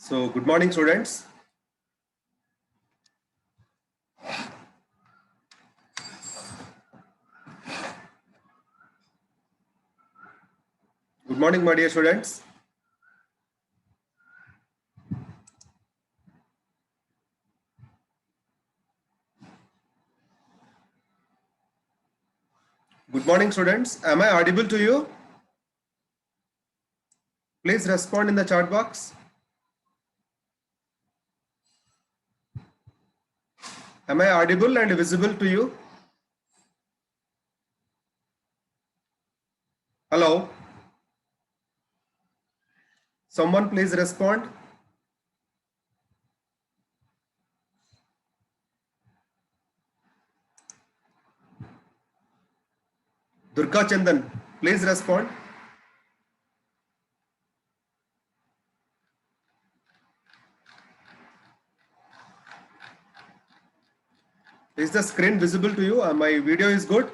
So, good morning, students. Good morning, my dear students. Good morning, students. Am I audible to you? Please respond in the chat box. Am I audible and visible to you? Hello? Someone please respond. Durga Chandan, please respond. Is the screen visible to you? My video is good?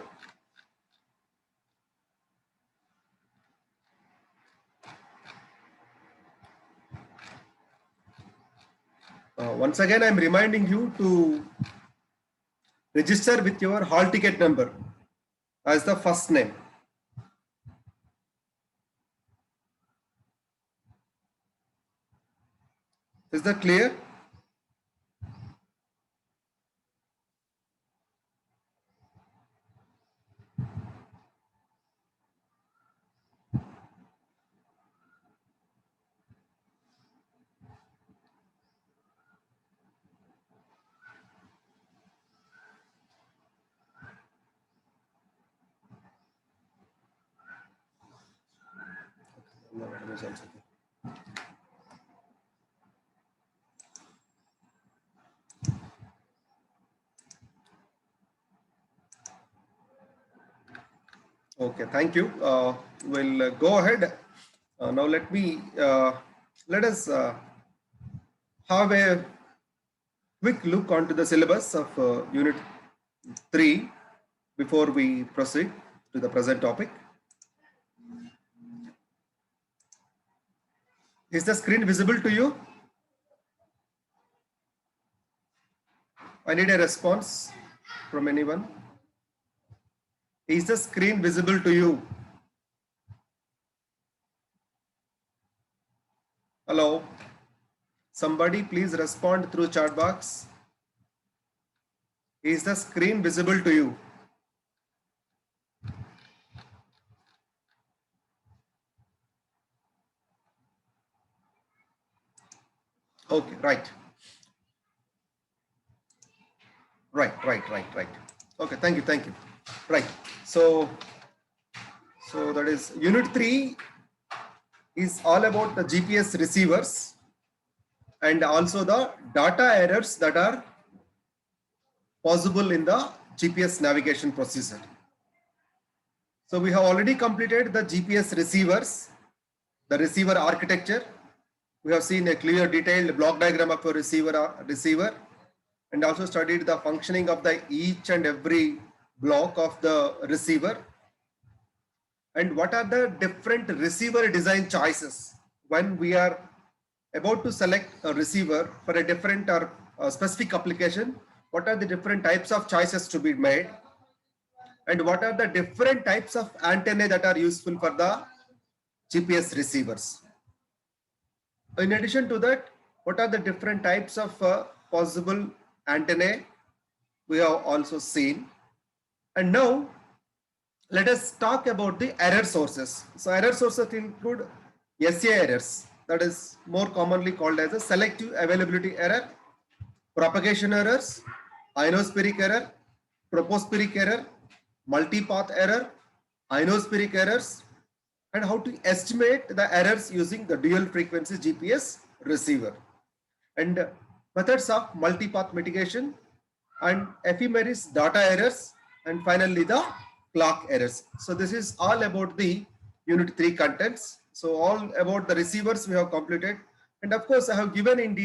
Once again, I am reminding you to register with your hall ticket number as the first name. Is that clear? Okay, thank you. We'll go ahead. Now let us have a quick look onto the syllabus of Unit 3 before we proceed to the present topic. Is the screen visible to you? I need a response from anyone. Is the screen visible to you? Hello? Somebody please respond through chat box. Is the screen visible to you? Okay, right. Right. Okay, thank you. Right. So that is Unit 3 is all about the GPS receivers and also the data errors that are possible in the GPS navigation procedure. So we have already completed the GPS receivers, the receiver architecture. We have seen a clear detailed block diagram of a receiver and also studied the functioning of the each and every block of the receiver and what are the different receiver design choices when we are about to select a receiver for a different or a specific application. What are the different types of choices to be made and what are the different types of antennae that are useful for the GPS receivers. In addition to that, what are the different types of possible antennae we have also seen. And now let us talk about the error sources. So error sources include SA errors, that is more commonly called as a selective availability error, propagation errors, ionospheric error, tropospheric error, multipath error, ionospheric errors, and how to estimate the errors using the dual frequency GPS receiver, and methods of multipath mitigation and ephemeris data errors, and finally the clock errors. So this is all about the Unit 3 contents. So all about the receivers we have completed, and of course I have given in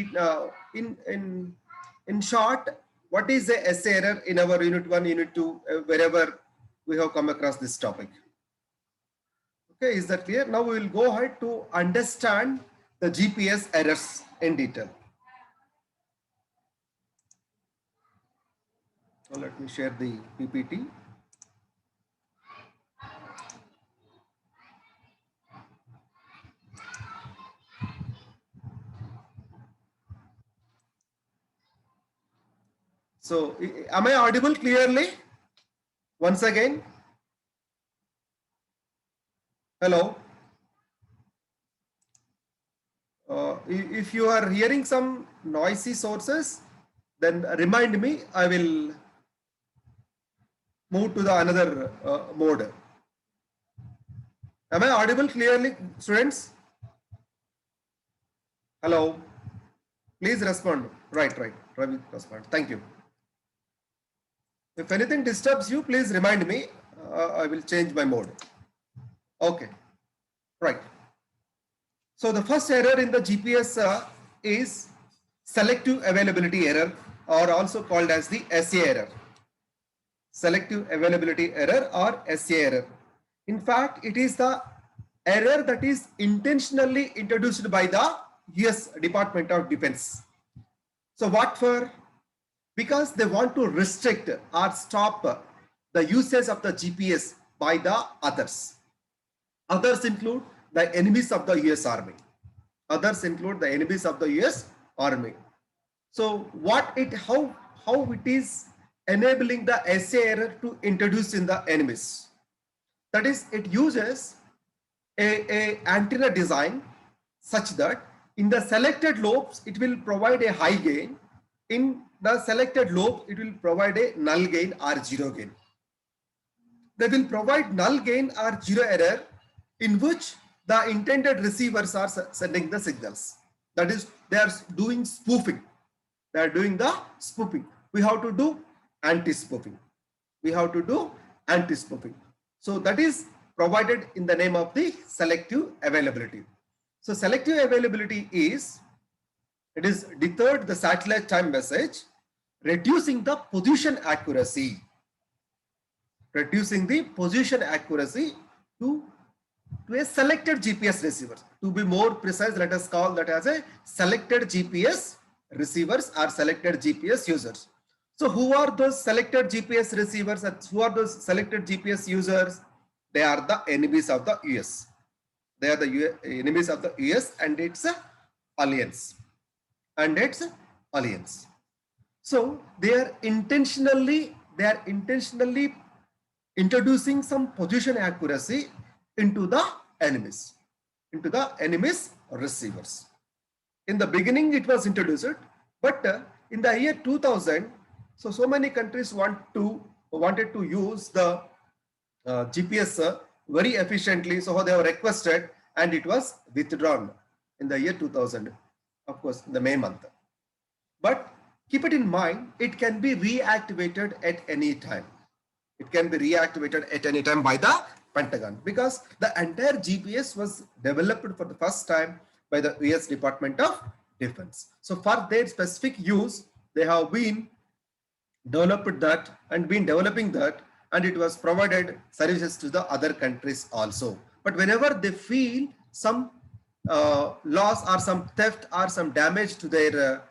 short what is the SA error in our Unit 1, Unit 2, wherever we have come across this topic. Okay, is that clear? Now we will go ahead to understand the GPS errors in detail. So let me share the PPT. So am I audible clearly? Once again. Hello. If you are hearing some noisy sources, then remind me. I will move to the another mode. Am I audible clearly, students? Hello. Please respond. Right. Ravi, respond. Thank you. If anything disturbs you, please remind me. I will change my mode. Okay. Right. So the first error in the GPS is selective availability error, or also called as the SA error. Selective availability error or SA error. In fact, it is the error that is intentionally introduced by the US Department of Defense. So what for? Because they want to restrict or stop the usage of the GPS by the others. Others include the enemies of the US Army. Others include the enemies of the US Army. So how it is enabling the SA error to introduce in the enemies? That is, it uses a antenna design such that in the selected lobes it will provide a high gain. In the selected lobe it will provide a null gain or zero gain. They will provide null gain or zero error in which the intended receivers are sending the signals. That is, they are doing spoofing. They are doing the spoofing. We have to do anti-spoofing. We have to do anti-spoofing. So that is provided in the name of the selective availability. So selective availability is, it is deterred the satellite time message, reducing the position accuracy. Reducing the position accuracy to a selected GPS receiver. To be more precise, let us call that as a selected GPS receivers or selected GPS users. So who are those selected GPS receivers? Who are those selected GPS users? They are the enemies of the US. They are the enemies of the US and its alliance. So they are intentionally introducing some position accuracy into the enemies receivers. In the beginning it was introduced, but in the year 2000, so many countries wanted to use the GPS very efficiently, so they were requested and it was withdrawn in the year 2000, of course in the May month. But keep it in mind, it can be reactivated at any time. It can be reactivated at any time by the Pentagon, because the entire GPS was developed for the first time by the US Department of Defense. So for their specific use, they have been developing that, and it was provided services to the other countries also. But whenever they feel some loss or some theft or some damage to their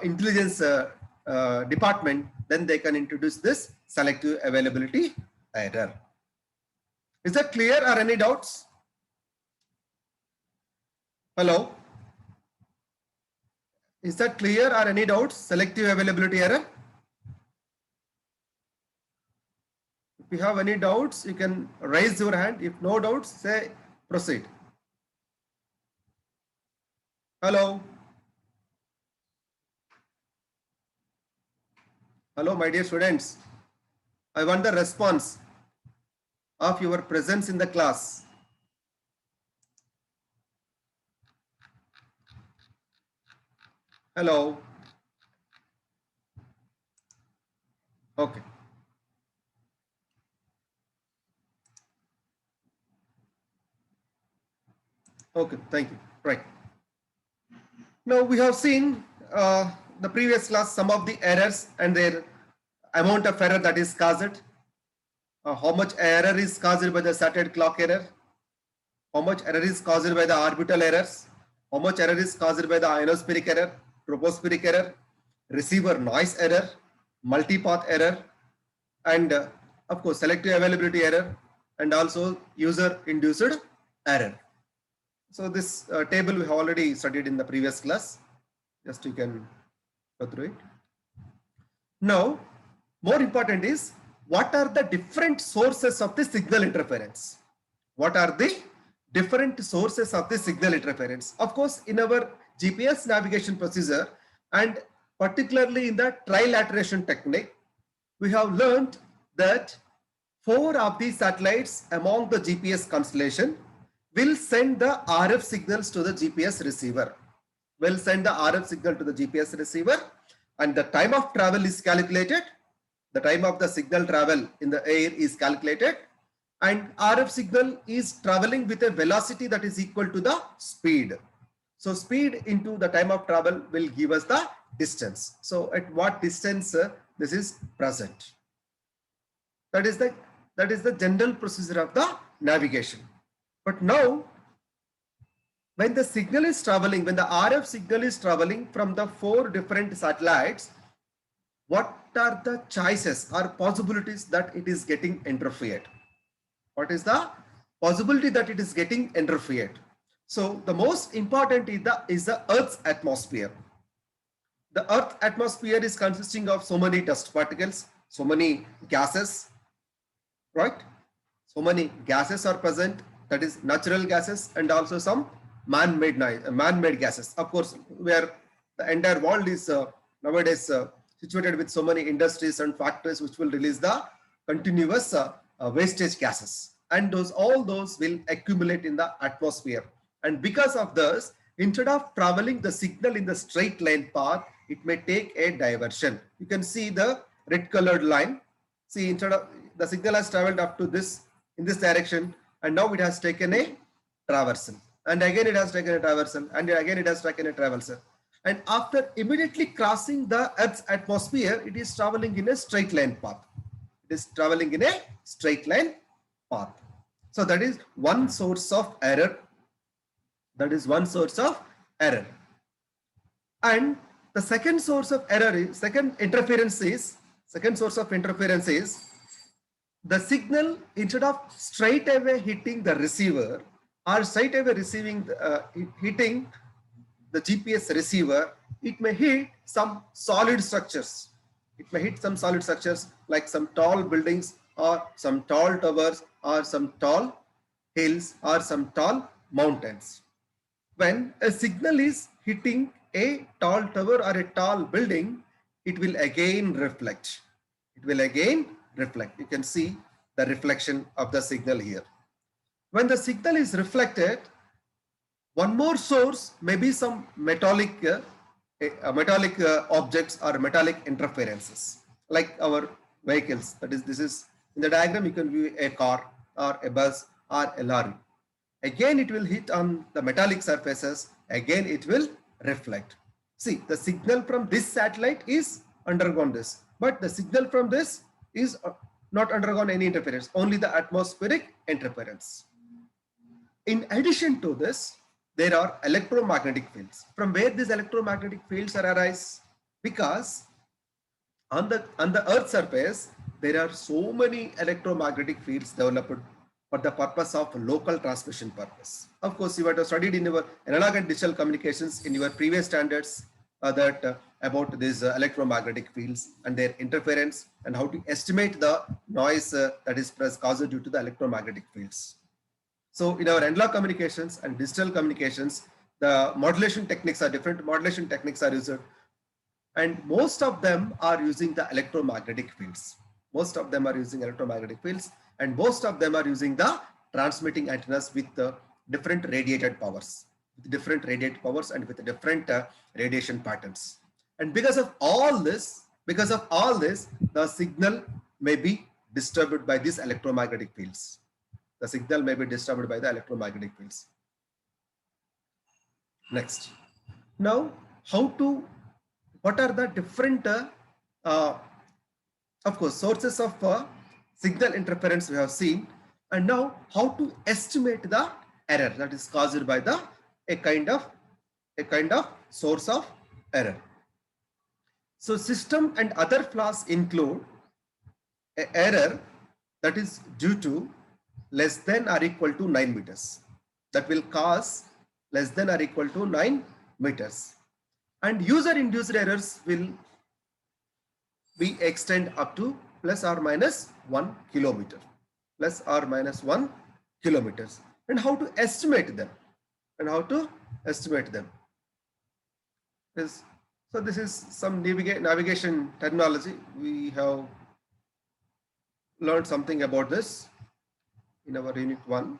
intelligence department, then they can introduce this selective availability error. Is that clear, or any doubts? Hello? Is that clear, or any doubts? Selective availability error? If you have any doubts, you can raise your hand. If no doubts, say proceed. Hello? Hello, my dear students. I want the response of your presence in the class. Hello? Okay. Okay, thank you. Right. Now we have seen the previous class some of the errors and their amount of error that is caused. How much error is caused by the satellite clock error? How much error is caused by the orbital errors? How much error is caused by the ionospheric error, tropospheric error, receiver noise error, multipath error, and of course selective availability error, and also user induced error. So this table we have already studied in the previous class. Just you can go through it. Now, more important is what are the different sources of the signal interference? What are the different sources of the signal interference? Of course, in our GPS navigation procedure and particularly in the trilateration technique, we have learned that 4 of the satellites among the GPS constellation will send the RF signals to the GPS receiver. Will send the RF signal to the GPS receiver, and the time of travel is calculated. The time of the signal travel in the air is calculated, and RF signal is traveling with a velocity that is equal to the speed. So speed into the time of travel will give us the distance. So at what distance this is present. That is the general procedure of the navigation. But now, when the signal is traveling, when the RF signal is traveling from the 4 different satellites, what are the choices or possibilities that it is getting interfered? What is the possibility that it is getting interfered? So the most important is the Earth's atmosphere. The Earth atmosphere is consisting of so many dust particles, so many gases, right? So many gases are present, that is natural gases, and also some man-made gases. Of course, where the entire world is nowadays situated with so many industries and factories which will release the continuous wastage gases, and all those will accumulate in the atmosphere. And because of this, instead of traveling the signal in the straight line path, it may take a diversion. You can see the red colored line. See, instead of the signal has traveled up to this in this direction, and now it has taken a traversal, and again it has taken a traversal, and again it has taken a traversal, and after immediately crossing the Earth's atmosphere, it is traveling in a straight line path. It is traveling in a straight line path. So that is one source of error. That is one source of error. And the second source of error is, second source of interference is the signal, instead of straight away hitting the receiver or straight away hitting the GPS receiver, it may hit some solid structures. It may hit some solid structures like some tall buildings or some tall towers or some tall hills or some tall mountains. When a signal is hitting a tall tower or a tall building, it will again reflect. It will again reflect. You can see the reflection of the signal here. When the signal is reflected, one more source may be some metallic objects or metallic interferences, like our vehicles. That is, this is in the diagram. You can view a car or a bus or a lorry. Again, it will hit on the metallic surfaces. Again, it will reflect. See, the signal from this satellite is undergone this, but the signal from this is not undergone any interference, only the atmospheric interference. In addition to this, there are electromagnetic fields. From where these electromagnetic fields arise? Because on the Earth's surface, there are so many electromagnetic fields developed for the purpose of local transmission purpose. Of course, you have studied in your analog and digital communications in your previous standards about these electromagnetic fields and their interference, and how to estimate the noise that is caused due to the electromagnetic fields. So in our analog communications and digital communications, the modulation techniques are different. Modulation techniques are used, and most of them are using the electromagnetic fields. Most of them are using electromagnetic fields, and most of them are using the transmitting antennas with different radiated powers, and with different radiation patterns. And because of all this, the signal may be disturbed by these electromagnetic fields. The signal may be disturbed by the electromagnetic fields. Next. Now, what are the different, of course, sources of signal interference we have seen, and now how to estimate the error that is caused by a kind of a kind of source of error. So system and other flaws include an error that is due to less than or equal to 9 meters. That will cause less than or equal to 9 meters. And user induced errors will be extend up to plus or minus 1 kilometer. Plus or minus 1 kilometers. And how to estimate them? And how to estimate them? So this is some navigation terminology. We have learned something about this in our unit 1.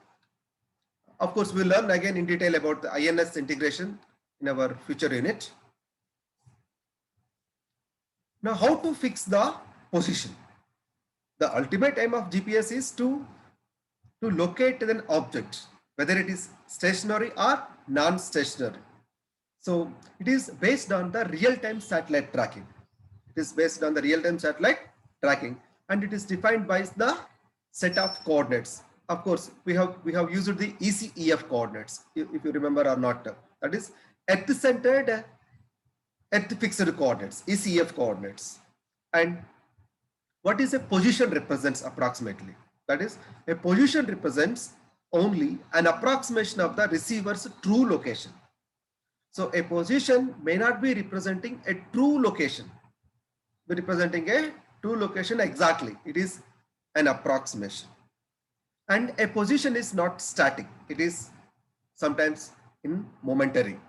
Of course, we'll learn again in detail about the INS integration in our future unit. Now, how to fix the position? The ultimate aim of GPS is to locate an object, whether it is stationary or non-stationary. So it is based on the real-time satellite tracking. It is based on the real-time satellite tracking, and it is defined by the set of coordinates. Of course, we have used the ECEF coordinates, if you remember or not. That is Earth-centered, Earth-fixed coordinates, ECEF coordinates. And what is a position represents approximately? That is, a position represents only an approximation of the receiver's true location. So a position may not be representing a true location. Be representing a true location exactly. It is an approximation. And a position is not static. It is sometimes in momentary.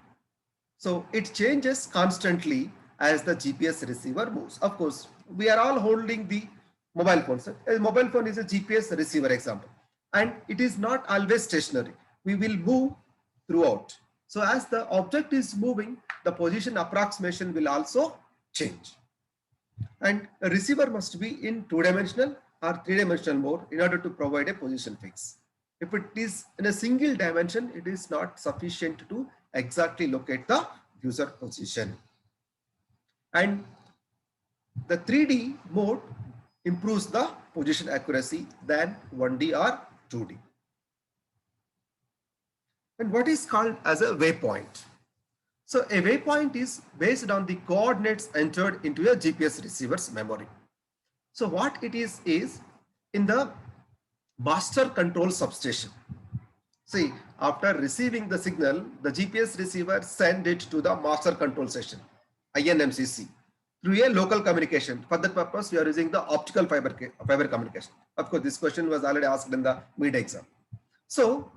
So it changes constantly as the GPS receiver moves. Of course, we are all holding the mobile phone. So a mobile phone is a GPS receiver example. And it is not always stationary. We will move throughout. So as the object is moving, the position approximation will also change. And a receiver must be in 2-dimensional or 3-dimensional mode in order to provide a position fix. If it is in a single dimension, it is not sufficient to exactly locate the user position. And the 3D mode improves the position accuracy than 1D or 2D. And what is called as a waypoint? So a waypoint is based on the coordinates entered into a GPS receiver's memory. So what it is in the master control substation. See, after receiving the signal, the GPS receiver sends it to the master control station, INMCC, through a local communication. For that purpose, we are using the optical fiber communication. Of course, this question was already asked in the mid exam. So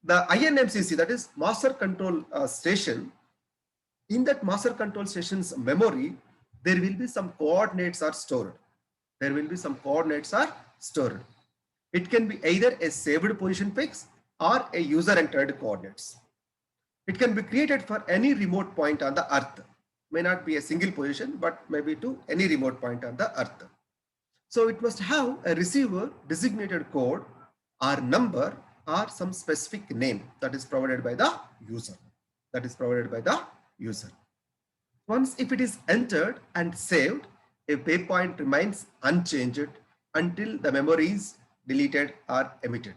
the INMCC, that is master control station, in that master control station's memory, there will be some coordinates are stored. There will be some coordinates are stored. It can be either a saved position fix or a user entered coordinates. It can be created for any remote point on the earth. May not be a single position, but maybe to any remote point on the earth. So it must have a receiver designated code or number or some specific name that is provided by the user. That is provided by the user. Once if it is entered and saved, a waypoint remains unchanged until the memory is deleted or emitted.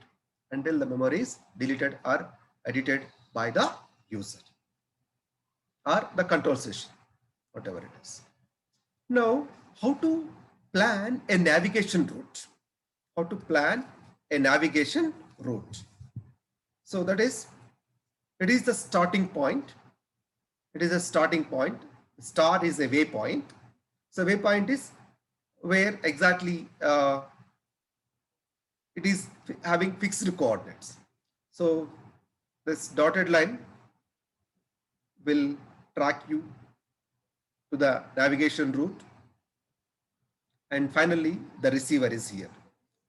Until the memory is deleted or edited by the user or the control station, whatever it is. Now, how to plan a navigation route? How to plan a navigation route? So that is, it is the starting point. It is a starting point. Star is a waypoint. So waypoint is where exactly it is having fixed coordinates. So this dotted line will track you to the navigation route. And finally, the receiver is here.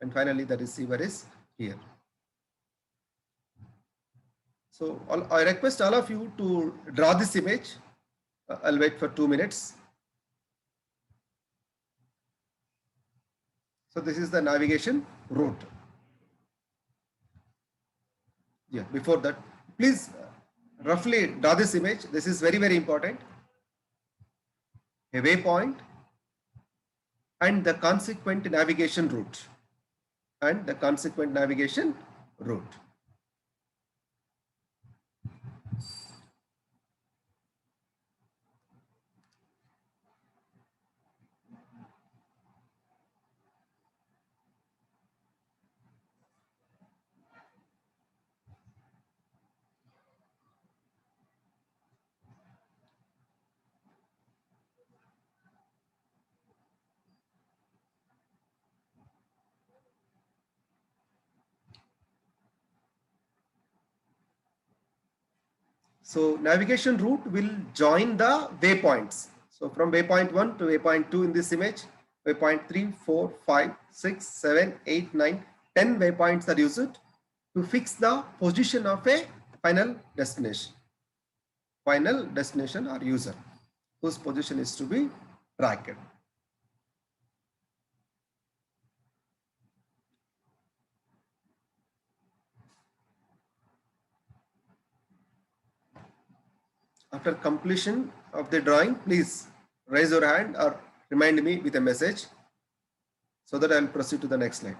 And finally, the receiver is here. So I request all of you to draw this image. I'll wait for 2 minutes. So this is the navigation route. Yeah, before that, please roughly draw this image. This is very, very important. A waypoint and the consequent navigation route. And the consequent navigation route. So navigation route will join the waypoints. So from waypoint 1 to waypoint 2 in this image, waypoint 3, 4, 5, 6, 7, 8, 9, 10 waypoints are used to fix the position of a final destination. Final destination or user whose position is to be tracked. After completion of the drawing, please raise your hand or remind me with a message so that I will proceed to the next slide.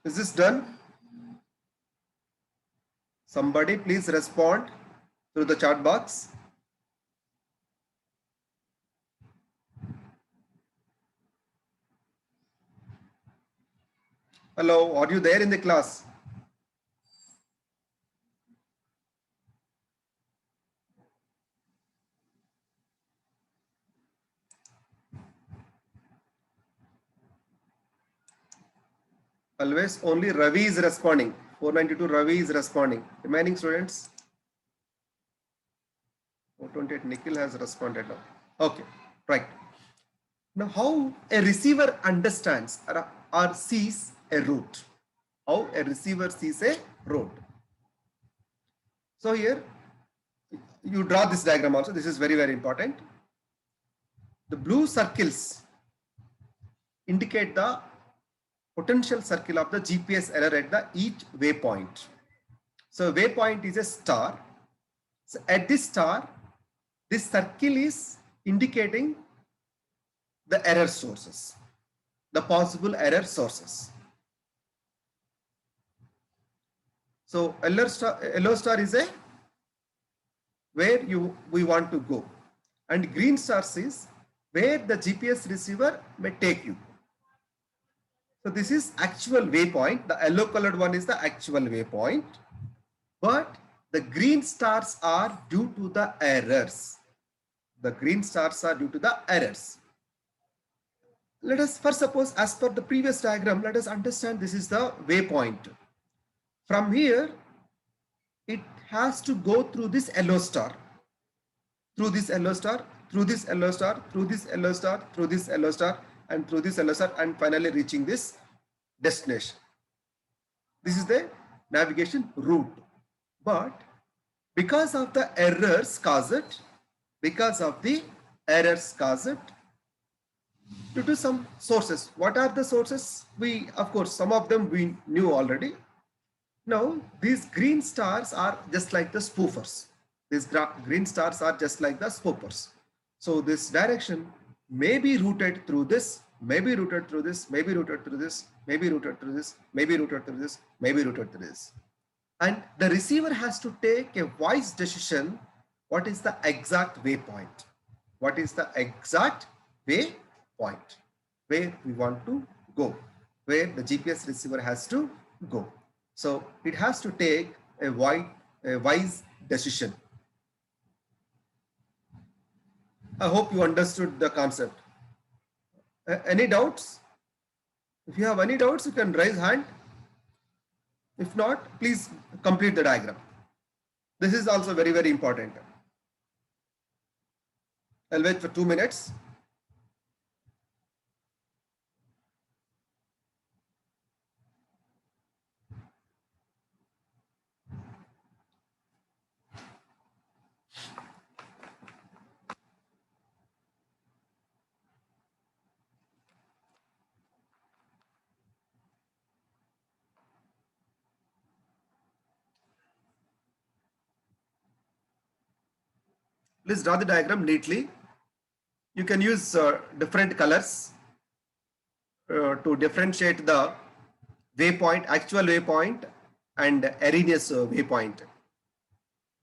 Is this done? Somebody please respond through the chat box. Hello, are you there in the class? Always only Ravi is responding. 492 Ravi is responding. Remaining students? 428 Nikhil has responded now. Okay, right. Now how a receiver understands or sees a route. How a receiver sees a route. So here you draw this diagram also. This is very, very important. The blue circles indicate the potential circle of the GPS error at the each waypoint. So waypoint is a star. So at this star, this circle is indicating the error sources, the possible error sources. So yellow star is a where we want to go, and green stars is where the GPS receiver may take you. So this is actual waypoint. The yellow colored one is the actual waypoint, but the green stars are due to the errors. The green stars are due to the errors. Let us first suppose, as per the previous diagram, let us understand this is the waypoint. From here, it has to go through this yellow star, through this yellow star, through this yellow star, through this yellow star, through this yellow star, and through this yellow star, and finally reaching this destination. This is the navigation route. But because of the errors caused, because of the errors caused due to some sources. What are the sources? We, of course, some of them we knew already. Now, these green stars are just like the spoofers. These green stars are just like the spoofers. So this direction may be routed through this, may be routed through this, may be routed through this, may be routed through this, may be routed through this, may be routed through this. And the receiver has to take a wise decision. What is the exact waypoint? What is the exact waypoint where we want to go, where the GPS receiver has to go? So it has to take a wise decision. I hope you understood the concept. Any doubts? If you have any doubts, you can raise hand. If not, please complete the diagram. This is also very, very important. I'll wait for 2 minutes. Please draw the diagram neatly. You can use different colors to differentiate the waypoint, actual waypoint, and erroneous waypoint,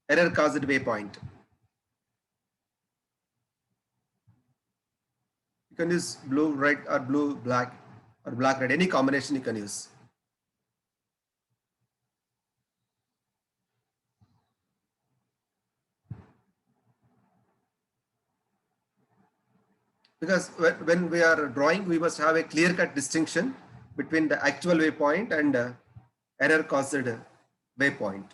error caused waypoint. You can use blue, red, or blue, black, or black, red, any combination you can use. Because when we are drawing, we must have a clear-cut distinction between the actual waypoint and error caused waypoint.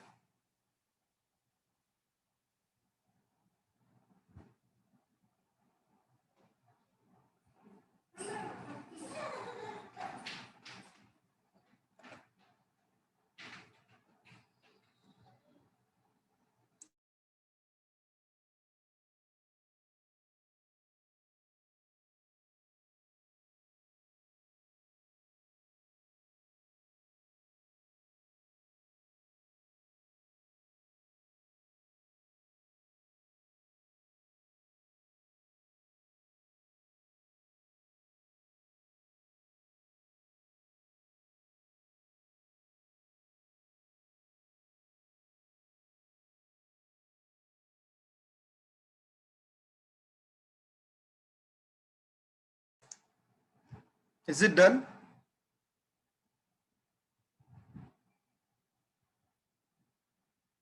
Is it done?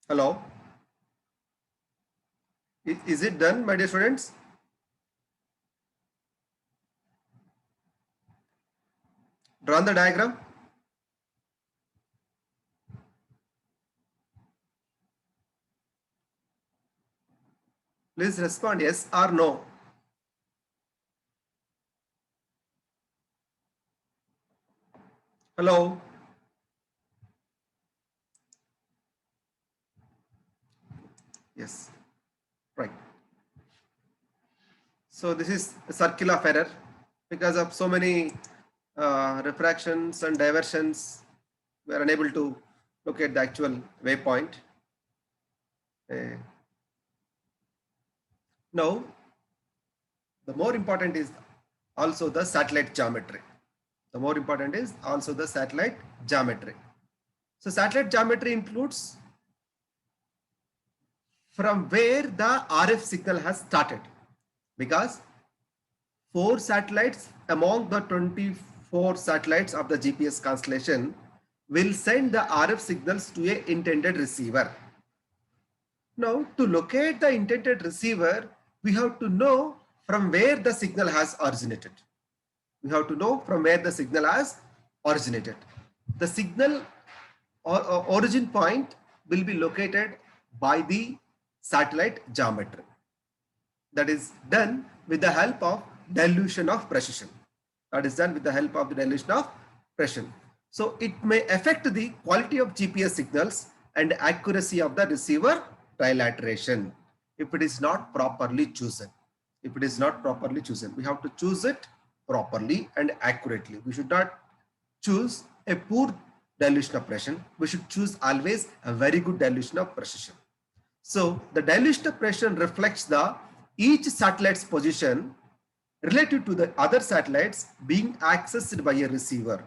Hello? Is it done, my dear students? Drawn the diagram? Please respond yes or no. Hello? Yes, right. So this is a circle of error because of so many refractions and diversions. We are unable to locate the actual waypoint. Now, the more important is also the satellite geometry. The more important is also the satellite geometry. So satellite geometry includes from where the RF signal has started, because 4 satellites among the 24 satellites of the GPS constellation will send the RF signals to a intended receiver. Now, to locate the intended receiver, we have to know from where the signal has originated. We have to know from where the signal has originated. The signal or origin point will be located by the satellite geometry. That is done with the help of dilution of precision. That is done with the help of the dilution of precision. So it may affect the quality of GPS signals and accuracy of the receiver trilateration if it is not properly chosen. If it is not properly chosen, we have to choose it properly and accurately. We should not choose a poor dilution of precision. We should choose always a very good dilution of precision. So the dilution of precision reflects the each satellite's position relative to the other satellites being accessed by a receiver.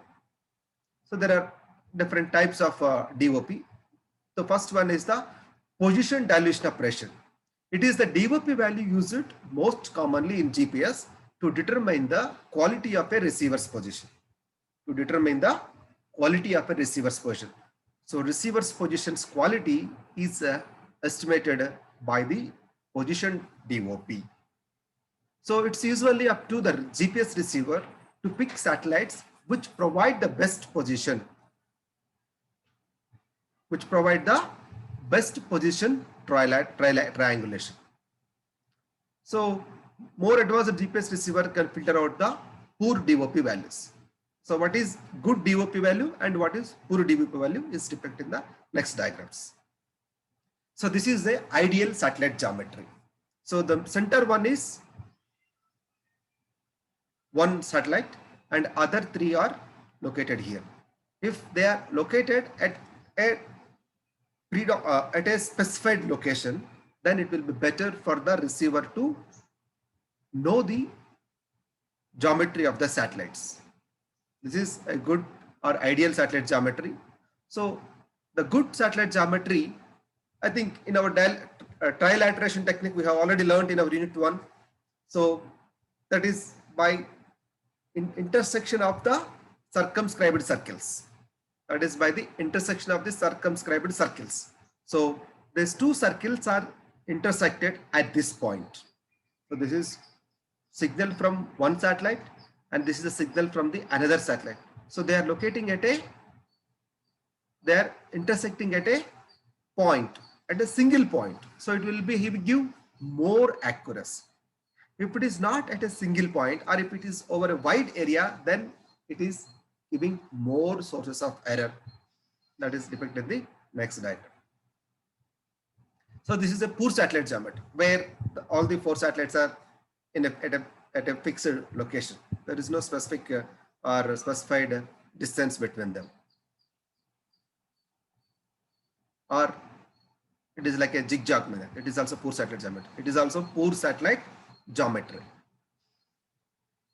So there are different types of DOP. The first one is the position dilution of pressure. It is the DOP value used most commonly in GPS to determine the quality of a receiver's position. To determine the quality of a receiver's position. So receiver's position's quality is estimated by the position DOP. So it's usually up to the GPS receiver to pick satellites which provide the best position, triangulation. So more advanced GPS receiver can filter out the poor DOP values. So what is good DOP value and what is poor DOP value is depicted in the next diagrams. So this is the ideal satellite geometry. So the center one is one satellite and other 3 are located here. If they are located at a specified location, then it will be better for the receiver to know the geometry of the satellites. This is a good or ideal satellite geometry. So the good satellite geometry, I think in our trilateration technique, we have already learned in our unit 1. So that is by intersection of the circumscribed circles. That is by the intersection of the circumscribed circles. So these two circles are intersected at this point. So this is signal from one satellite and this is a signal from the another satellite. So they are locating at they are intersecting at a point, at a single point. So it will give more accuracy. If it is not at a single point or if it is over a wide area, then it is giving more sources of error. That is depicted in the next diagram. So this is a poor satellite geometry where all the 4 satellites are at a fixed location. There is no specific or specified distance between them. Or it is like a zigzag manner. It is also poor satellite geometry. It is also poor satellite geometry.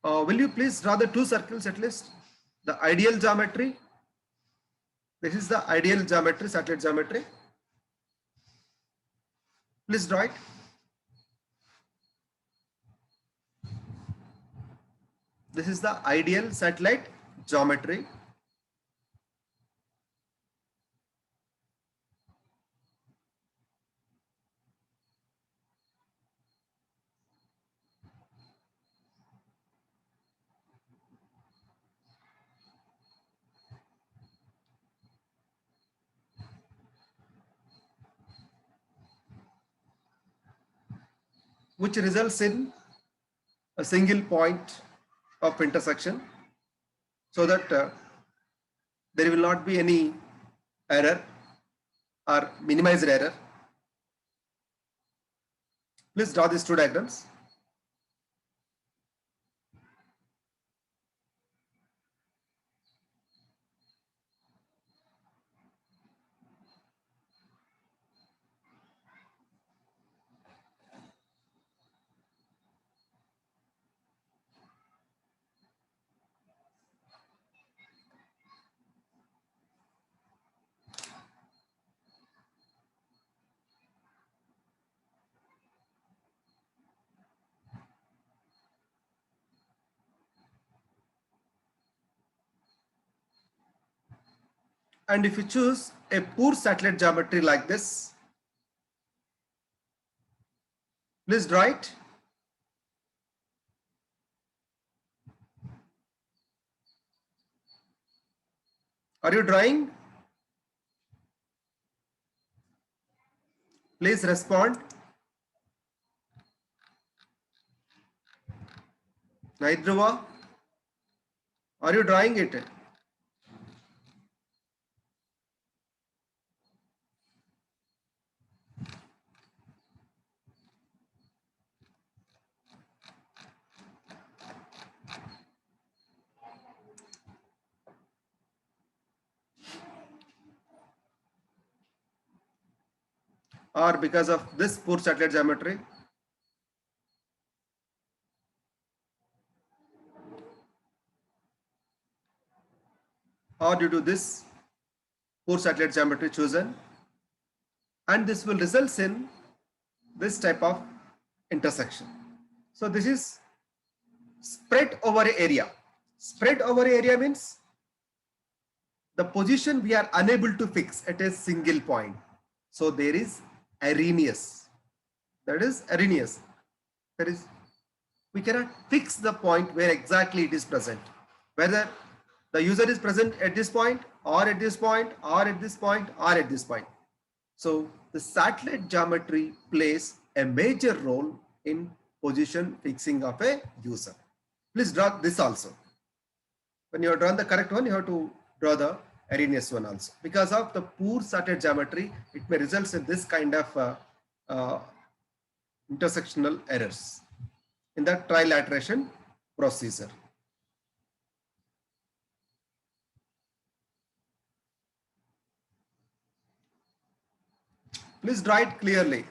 Will you please draw the 2 circles at least? The ideal geometry. This is the ideal geometry, satellite geometry. Please draw it. This is the ideal satellite geometry. Which results in a single point of intersection so that there will not be any error or minimized error. Please draw these 2 diagrams. And if you choose a poor satellite geometry like this, please draw it. Are you drawing? Please respond. Naidruva, are you drawing it? Or because of this poor satellite geometry? Or due to this poor satellite geometry chosen? And this will result in this type of intersection. So this is spread over area. Spread over area means the position we are unable to fix at a single point. So there is erroneous. That is erroneous. There is, we cannot fix the point where exactly it is present. Whether the user is present at this point or at this point or at this point or at this point. So the satellite geometry plays a major role in position fixing of a user. Please draw this also. When you have drawn the correct one, you have to draw the erroneous one also. Because of the poor satellite geometry, it may result in this kind of intersectional errors in the trilateration procedure. Please draw it clearly.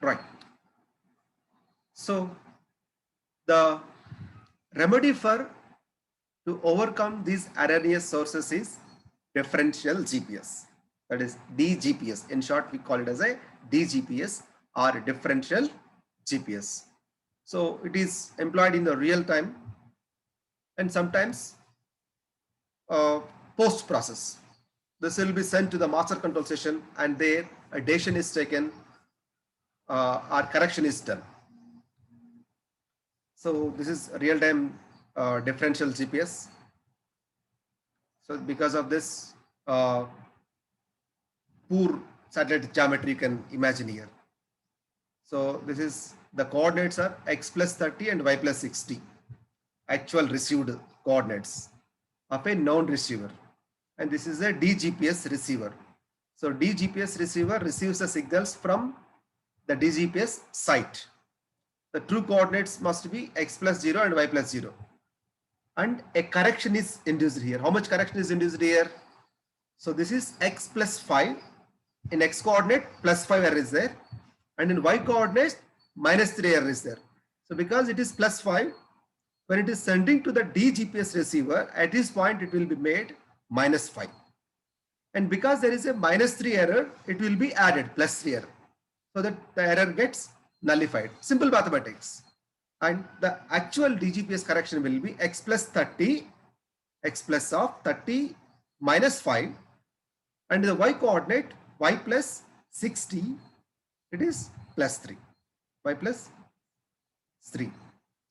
Right. So the remedy for to overcome these erroneous sources is differential GPS. That is DGPS. In short, we call it as a DGPS or differential GPS. So it is employed in the real time and sometimes post process. This will be sent to the master control session and there a decision is taken or correction is done. So this is real time differential GPS. So because of this poor satellite geometry you can imagine here. So this is the coordinates are x plus 30 and y plus 60 actual received coordinates of a known receiver. And this is a DGPS receiver. So DGPS receiver receives the signals from the DGPS site. The true coordinates must be x plus 0 and y plus 0. And a correction is induced here. How much correction is induced here? So this is x plus 5. In x coordinate plus 5 error is there. And in y coordinate minus 3 error is there. So because it is plus 5, when it is sending to the DGPS receiver, at this point it will be made minus 5. And because there is a minus 3 error, it will be added plus 3 error. So that the error gets nullified. Simple mathematics. And the actual DGPS correction will be x plus 30, x plus of 30 minus 5. And the y coordinate, y plus 60, it is plus 3. Y plus 3.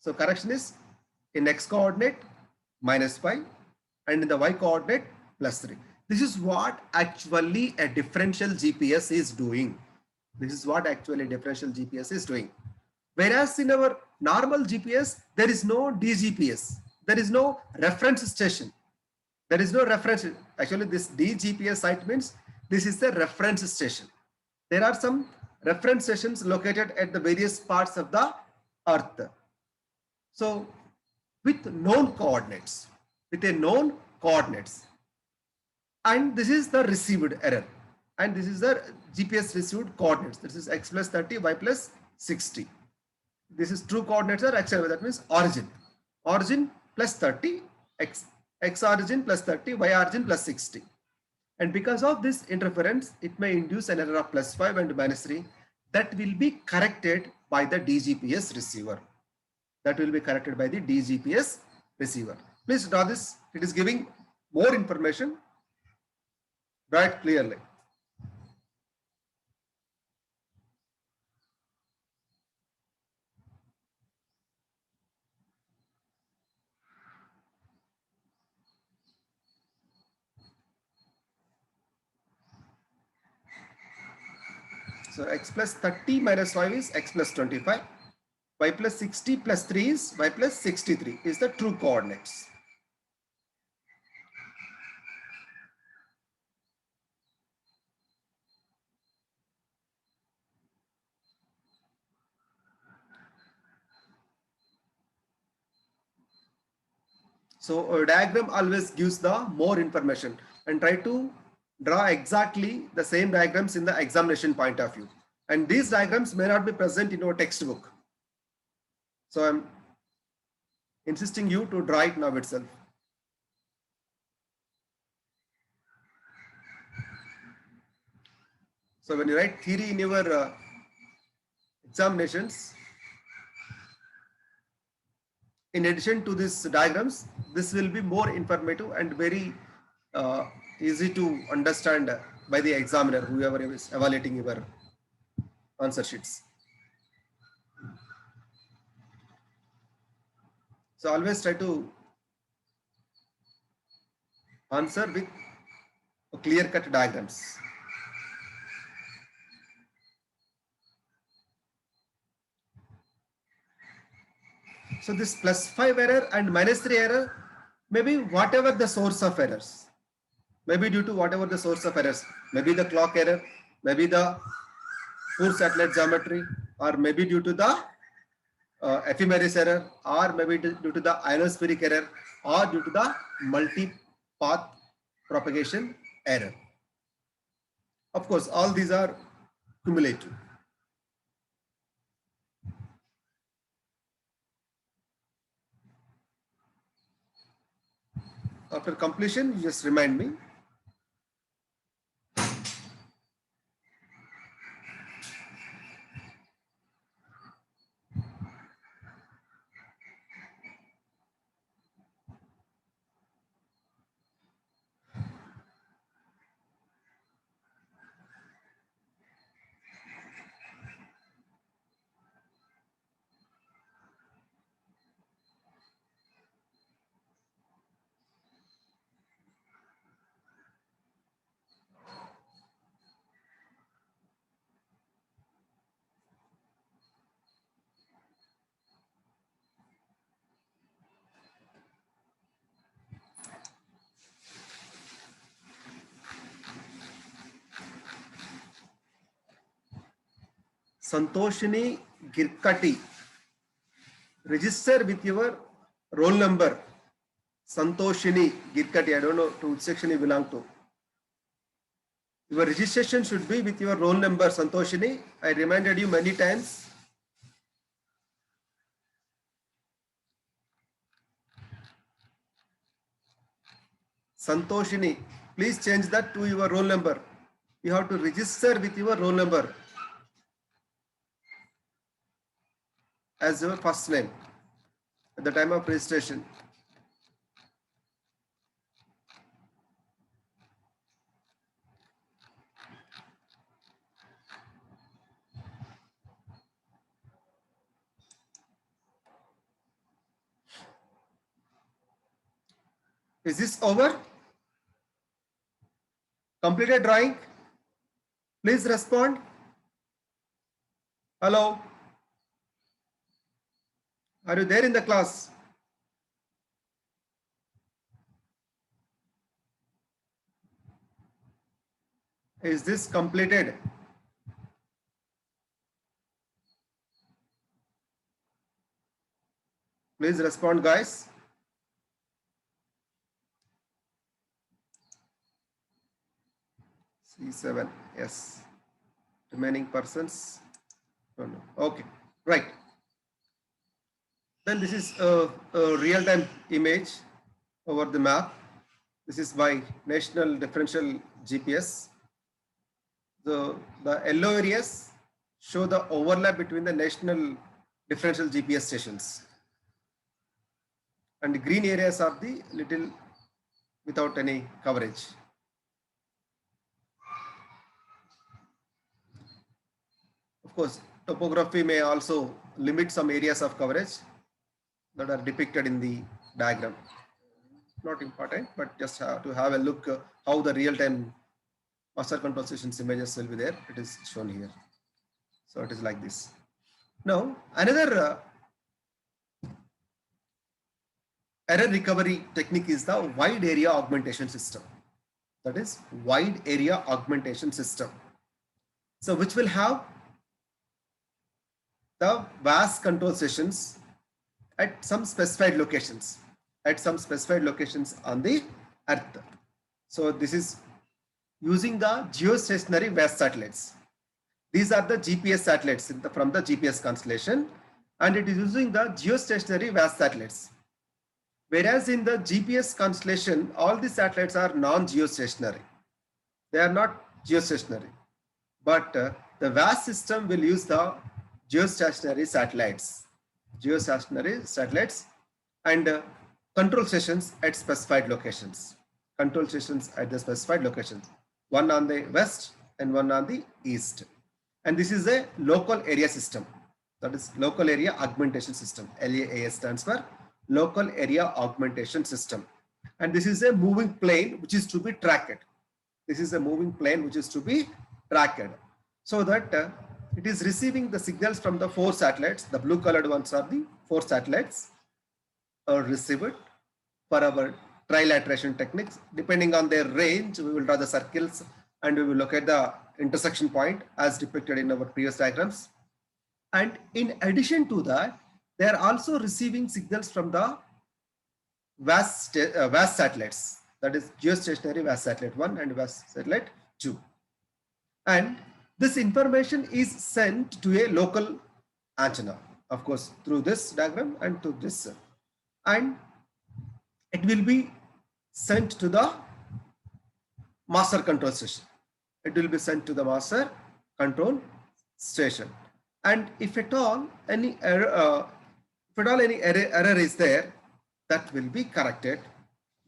So correction is in x coordinate minus 5 and in the y coordinate plus 3. This is what actually a differential GPS is doing. This is what actually differential GPS is doing. Whereas in our normal GPS, there is no DGPS. There is no reference station. There is no reference. Actually, this DGPS site means this is the reference station. There are some reference stations located at the various parts of the earth. So with known coordinates, with a known coordinates. And this is the received error. And this is the GPS received coordinates. This is x plus 30, y plus 60. This is true coordinates are x and y. That means origin. Origin plus 30, x origin plus 30, y origin plus 60. And because of this interference, it may induce an error of plus 5 and minus 3. That will be corrected by the DGPS receiver. That will be corrected by the DGPS receiver. Please draw this. It is giving more information. Draw it clearly. So x plus 30 minus 5 is x plus 25. Y plus 60 plus 3 is y plus 63 is the true coordinates. So a diagram always gives the more information, and try to draw exactly the same diagrams in the examination point of view. And these diagrams may not be present in our textbook. So I'm insisting you to draw it now itself. So when you write theory in your examinations, in addition to these diagrams, this will be more informative and very easy to understand by the examiner, whoever is evaluating your answer sheets. So always try to answer with clear-cut diagrams. So this plus 5 error and minus 3 error, maybe whatever the source of errors, maybe due to whatever the source of errors, maybe the clock error, maybe the poor satellite geometry, or maybe due to the ephemeris error, or maybe due to the ionospheric error, or due to the multi-path propagation error. Of course, all these are cumulative. After completion, you just remind me. Santoshini Girkati. Register with your roll number. Santoshini Girkati. I don't know to which section you belong to. Your registration should be with your roll number, Santoshini. I reminded you many times. Santoshini, please change that to your roll number. You have to register with your roll number as your first name at the time of registration. Is this over? Completed drawing? Please respond. Hello? Are you there in the class? Is this completed? Please respond, guys. C7, yes. Remaining persons? Oh, no. Okay, right. Then this is a real-time image over the map. This is by National Differential GPS. The yellow areas show the overlap between the National Differential GPS stations. And the green areas are the little without any coverage. Of course, topography may also limit some areas of coverage that are depicted in the diagram. Not important, but just to have a look how the real-time master control stations images will be there. It is shown here. So it is like this. Now, another error recovery technique is the wide area augmentation system. That is wide area augmentation system. So which will have the VAS control sessions at some specified locations, on the Earth. So this is using the geostationary VAS satellites. These are the GPS satellites from the GPS constellation, and it is using the geostationary VAS satellites. Whereas in the GPS constellation, all the satellites are non-geostationary. They are not geostationary. But the VAS system will use the geostationary satellites and control stations at specified locations. One on the west and one on the east. And this is a local area system. That is local area augmentation system. LAAS stands for local area augmentation system. And this is a moving plane which is to be tracked. So that it is receiving the signals from the 4 satellites. The blue colored ones are the 4 satellites received for our trilateration techniques. Depending on their range, we will draw the circles and we will look at the intersection point as depicted in our previous diagrams. And in addition to that, they are also receiving signals from the VAS satellites. That is geostationary VAS satellite 1 and VAS satellite 2. And this information is sent to a local antenna, of course, through this diagram and to this. And it will be sent to the master control station. It will be sent to the master control station. And if at all any error, error is there, that will be corrected.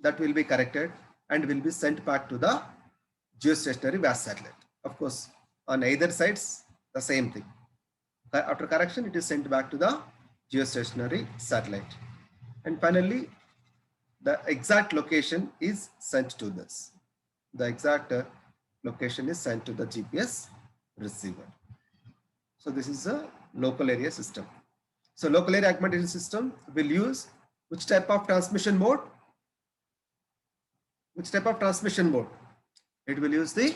That will be corrected and will be sent back to the geostationary VAS satellite. Of course, on either sides, the same thing. After correction, it is sent back to the geostationary satellite. And finally, the exact location is sent to this. The exact location is sent to the GPS receiver. So this is a local area system. So local area augmentation system will use which type of transmission mode? Which type of transmission mode? It will use the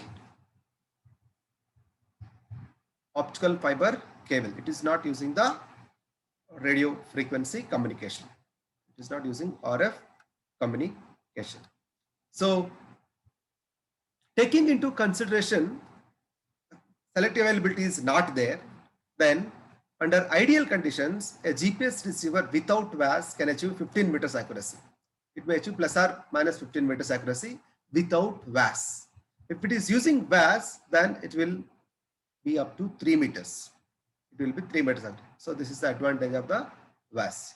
optical fiber cable. It is not using the radio frequency communication. It is not using RF communication. So taking into consideration selective availability is not there, then under ideal conditions, a GPS receiver without VAS can achieve 15 meters accuracy. It may achieve plus or minus 15 meters accuracy without VAS. If it is using VAS, then it will be up to 3 meters. It will be 3 meters. So this is the advantage of the VAS.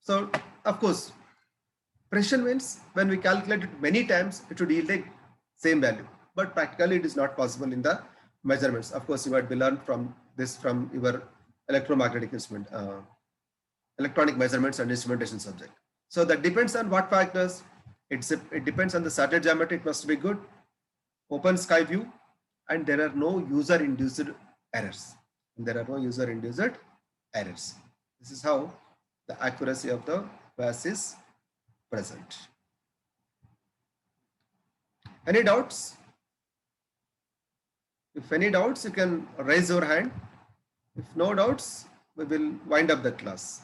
So of course, precision means when we calculate it many times, it should yield a same value. But practically it is not possible in the measurements. Of course, you might be learned from this from your electromagnetic instrument, electronic measurements and instrumentation subject. So that depends on what factors. It depends on the satellite geometry. It must be good, open sky view, and there are no user-induced errors. There are no user-induced errors. This is how the accuracy of the VAS is present. Any doubts? If any doubts, you can raise your hand. If no doubts, we will wind up the class.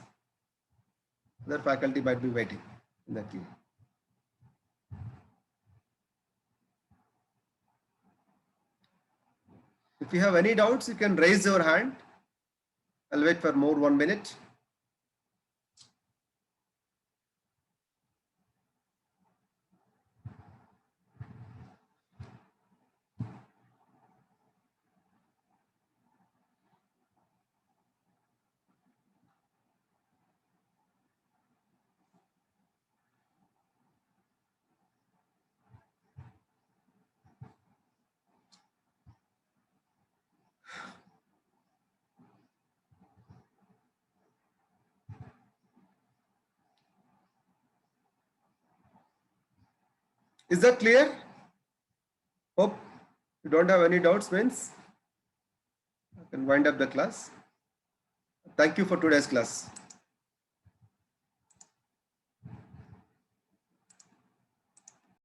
Other faculty might be waiting in the queue. If you have any doubts, you can raise your hand. I'll wait for more 1 minute. Is that clear? Hope you don't have any doubts, means I can wind up the class. Thank you for today's class.